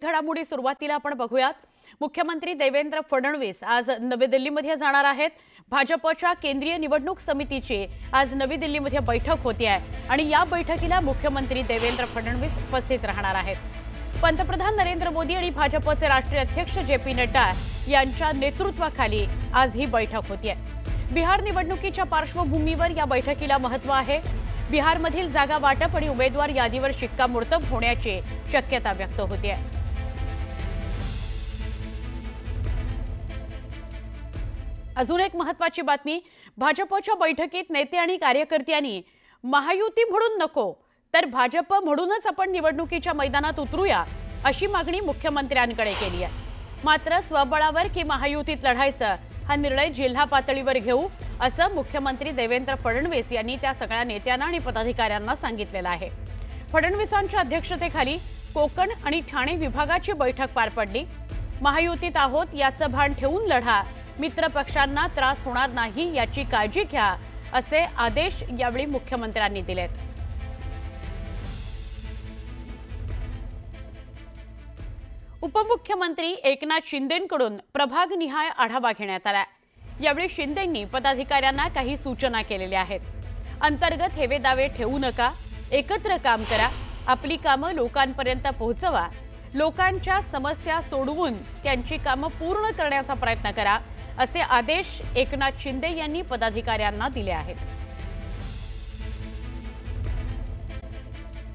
घडामोडी सुरुवातीला आपण बघूयात। मुख्यमंत्री देवेंद्र फडणवीस आज नवी दिल्लीमध्ये जाणार आहेत। भाजपच्या केंद्रीय निवडणूक समितीची आज नवी दिल्लीमध्ये बैठक होती आहे आणि या बैठकीला मुख्यमंत्री देवेंद्र फडणवीस उपस्थित राहणार आहेत। पंतप्रधान नरेंद्र मोदी आणि भाजपचे राष्ट्रीय अध्यक्ष जे.पी. नड्डा यांच्या नेतृत्वाखाली आज ही बैठक होती आहे। बिहार निवडणुकीच्या पार्श्वभूमीवर या बैठकीला महत्त्व आहे। बिहारमधील जागा वाटप आणि उमेदवार यादीवर शिक्कामोर्तब होण्याची शक्यता व्यक्त होते आहे। अजून एक महत्त्वाची बातमी, भाजपच्या बैठकीत नेते आणि कार्यकर्त्यांनी महायुती म्हणून नको तर भाजप म्हणूनच आपण निवडणुकीच्या मैदानात उतरूया अशी मागणी मुख्यमंत्र्यांकडे केली आहे। मात्र स्वबळावर की महायुतीत लढायचं हा निर्णय जिल्हा पातळीवर घेऊ असं मुख्यमंत्री देवेंद्र फडणवीस यांनी त्या सगळ्या नेत्यांना आणि पदाधिकाऱ्यांना सांगितलेलं आहे। फडणवीसांच्या अध्यक्षतेखाली कोकण आणि ठाणे विभागाची बैठक पार पडली। महायुतीत आहोत याचं भान ठेवून लढा, मित्र पक्षांना त्रास होणार नाही याची काळजी घ्या असे आदेश यावेळी मुख्यमंत्र्यांनी दिलेत। उपमुख्यमंत्री एकनाथ शिंदेंकडून प्रभागनिहाय आढावा घेण्यात आला। यावेळी शिंदेंनी पदाधिकाऱ्यांना काही सूचना केलेल्या आहेत। अंतर्गत हेवेदावे ठेवू नका, एकत्र काम करा, आपली कामं लोकांपर्यंत पोहोचवा, लोकांच्या समस्या सोडवून त्यांची कामं पूर्ण करण्याचा प्रयत्न करा असे आदेश एकनाथ शिंदे यांनी पदाधिकाऱ्यांना दिले आहेत।